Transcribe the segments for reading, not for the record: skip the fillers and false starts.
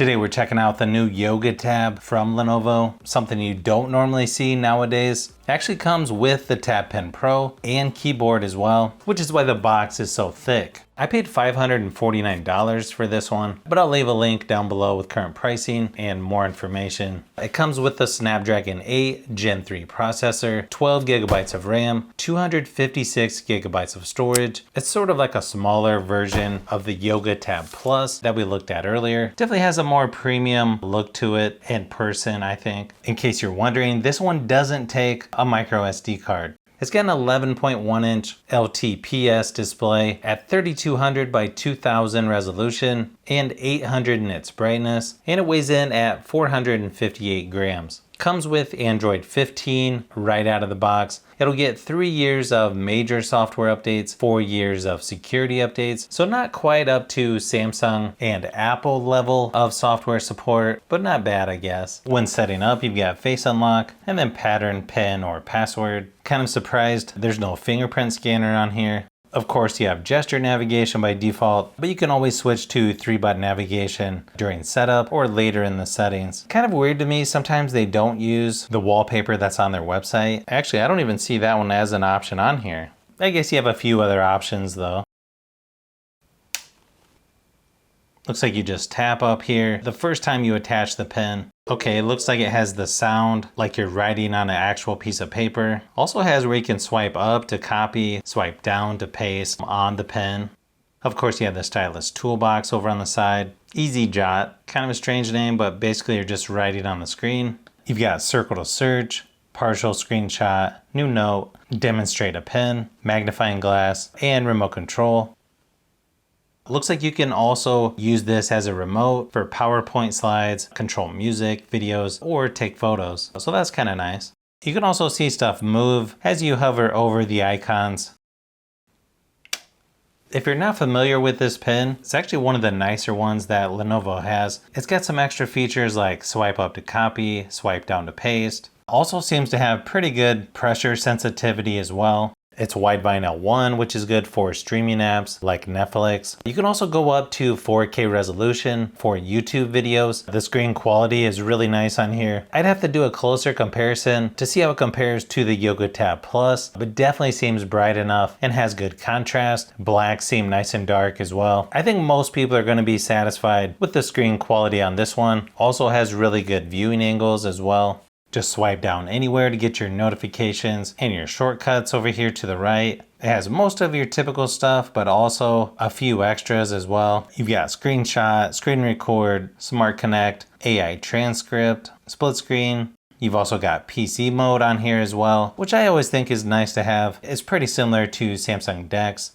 Today we're checking out the new Yoga tab from Lenovo, something you don't normally see nowadays. It actually comes with the Tab Pen Pro and keyboard as well, which is why the box is so thick. I paid $549 for this one, but I'll leave a link down below with current pricing and more information. It comes with the Snapdragon 8 Gen 3 processor, 12 gigabytes of RAM, 256 gigabytes of storage. It's sort of like a smaller version of the Yoga Tab Plus that we looked at earlier. Definitely has a more premium look to it in person, I think. In case you're wondering, this one doesn't take a micro SD card. It's got an 11.1 inch LTPS display at 3200 by 2000 resolution and 800 nits brightness, and it weighs in at 458 grams. Comes with Android 15 right out of the box. It'll get 3 years of major software updates, 4 years of security updates, so not quite up to Samsung and Apple level of software support, but not bad, I guess. When setting up, you've got Face Unlock and then Pattern, PIN, or Password. Kind of surprised there's no fingerprint scanner on here. Of course, you have gesture navigation by default, but you can always switch to 3-button navigation during setup or later in the settings. Kind of weird to me, sometimes they don't use the wallpaper that's on their website. Actually, I don't even see that one as an option on here. I guess you have a few other options though. Looks like you just tap up here the first time you attach the pen. Okay, it looks like it has the sound like you're writing on an actual piece of paper. Also has where you can swipe up to copy, swipe down to paste on the pen. Of course, you have the stylus toolbox over on the side. Easy Jot, kind of a strange name, but basically you're just writing on the screen. You've got circle to search, partial screenshot, new note, demonstrate a pen, magnifying glass, and remote control. Looks like you can also use this as a remote for PowerPoint slides, control music, videos, or take photos. So that's kind of nice. You can also see stuff move as you hover over the icons. If you're not familiar with this pen, it's actually one of the nicer ones that Lenovo has. It's got some extra features like swipe up to copy, swipe down to paste. Also seems to have pretty good pressure sensitivity as well. It's wide vinyl 1, which is good for streaming apps like Netflix. You can also go up to 4K resolution for YouTube videos. The screen quality is really nice on here. I'd have to do a closer comparison to see how it compares to the Yoga Tab Plus, but definitely seems bright enough and has good contrast. Blacks seem nice and dark as well. I think most people are going to be satisfied with the screen quality on this one. Also has really good viewing angles as well. Just swipe down anywhere to get your notifications and your shortcuts over here to the right. It has most of your typical stuff, but also a few extras as well. You've got screenshot, screen record, smart connect, AI transcript, split screen. You've also got PC mode on here as well, which I always think is nice to have. It's pretty similar to Samsung DeX.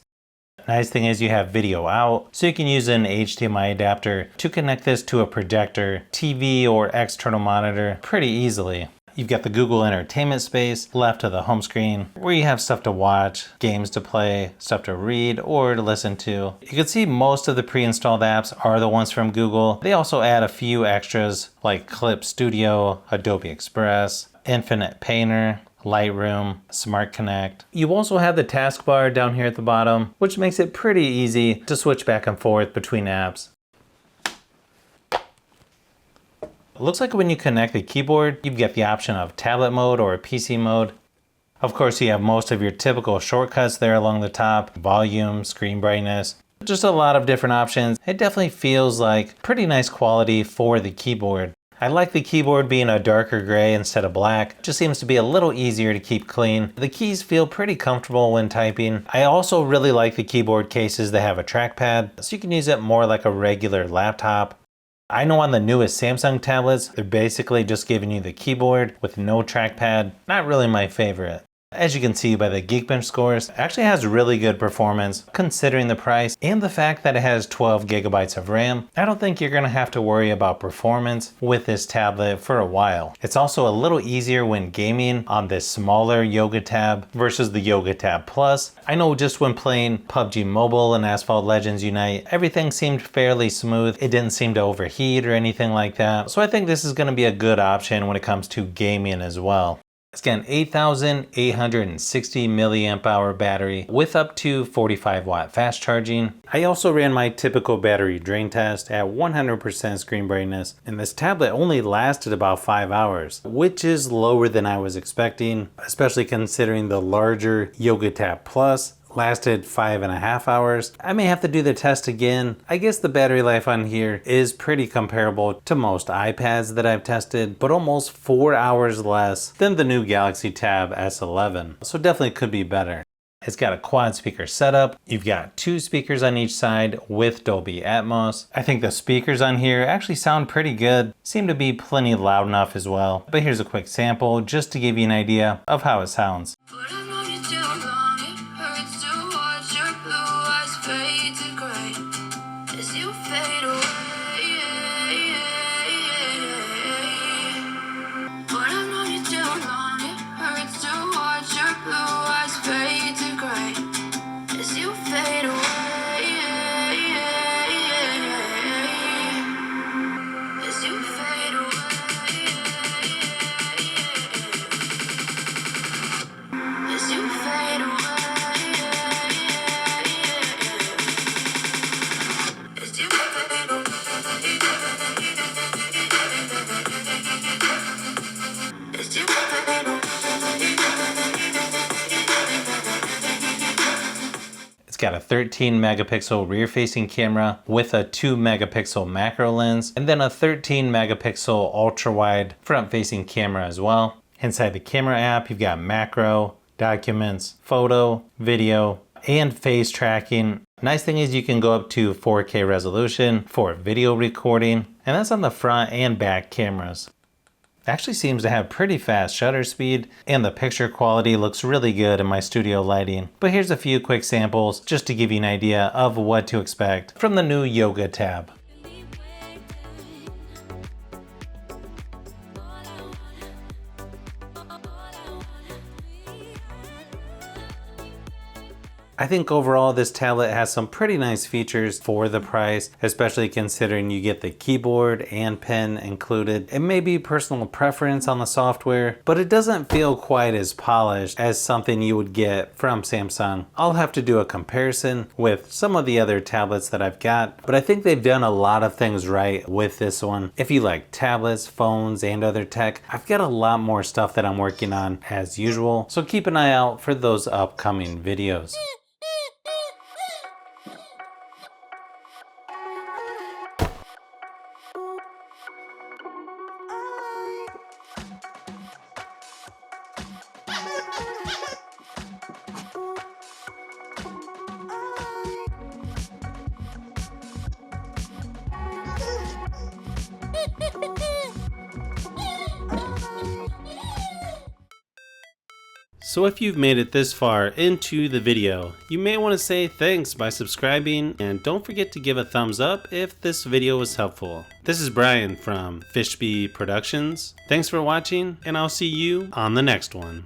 Nice thing is you have video out, so you can use an HDMI adapter to connect this to a projector, TV, or external monitor pretty easily. You've got the Google Entertainment space left of the home screen where you have stuff to watch, games to play, stuff to read, or to listen to. You can see most of the pre-installed apps are the ones from Google. They also add a few extras like Clip Studio, Adobe Express, Infinite Painter, Lightroom, Smart Connect. You also have the taskbar down here at the bottom, which makes it pretty easy to switch back and forth between apps. It looks like when you connect the keyboard, you get the option of tablet mode or PC mode. Of course, you have most of your typical shortcuts there along the top, volume, screen brightness, just a lot of different options. It definitely feels like pretty nice quality for the keyboard. I like the keyboard being a darker gray instead of black. Just seems to be a little easier to keep clean. The keys feel pretty comfortable when typing. I also really like the keyboard cases that have a trackpad, so you can use it more like a regular laptop. I know on the newest Samsung tablets, they're basically just giving you the keyboard with no trackpad. Not really my favorite. As you can see by the Geekbench scores, it actually has really good performance considering the price and the fact that it has 12 gigabytes of RAM. I don't think you're going to have to worry about performance with this tablet for a while. It's also a little easier when gaming on this smaller Yoga Tab versus the Yoga Tab Plus. I know just when playing PUBG Mobile and Asphalt Legends Unite, everything seemed fairly smooth. It didn't seem to overheat or anything like that. So I think this is going to be a good option when it comes to gaming as well. It's got an 8,860 milliamp hour battery with up to 45 watt fast charging. I also ran my typical battery drain test at 100% screen brightness, and this tablet only lasted about 5 hours, which is lower than I was expecting, especially considering the larger Yoga Tab Plus lasted 5.5 hours. I may have to do the test again. I guess the battery life on here is pretty comparable to most iPads that I've tested, but almost 4 hours less than the new Galaxy Tab S11. So definitely could be better. It's got a quad speaker setup. You've got 2 speakers on each side with Dolby Atmos. I think the speakers on here actually sound pretty good. Seem to be plenty loud enough as well. But here's a quick sample just to give you an idea of how it sounds. It's got a 13 megapixel rear facing camera with a 2 megapixel macro lens, and then a 13 megapixel ultra wide front facing camera as well. Inside the camera app, you've got macro, documents, photo, video, and face tracking. Nice thing is you can go up to 4K resolution for video recording, and that's on the front and back cameras. Actually seems to have pretty fast shutter speed, and the picture quality looks really good in my studio lighting. But here's a few quick samples just to give you an idea of what to expect from the new Yoga Tab. I think overall this tablet has some pretty nice features for the price, especially considering you get the keyboard and pen included. It may be personal preference on the software, but it doesn't feel quite as polished as something you would get from Samsung. I'll have to do a comparison with some of the other tablets that I've got, but I think they've done a lot of things right with this one. If you like tablets, phones, and other tech, I've got a lot more stuff that I'm working on as usual, so keep an eye out for those upcoming videos. So if you've made it this far into the video, you may want to say thanks by subscribing, and don't forget to give a thumbs up if this video was helpful. This is Brian from Fishbee Productions. Thanks for watching, and I'll see you on the next one.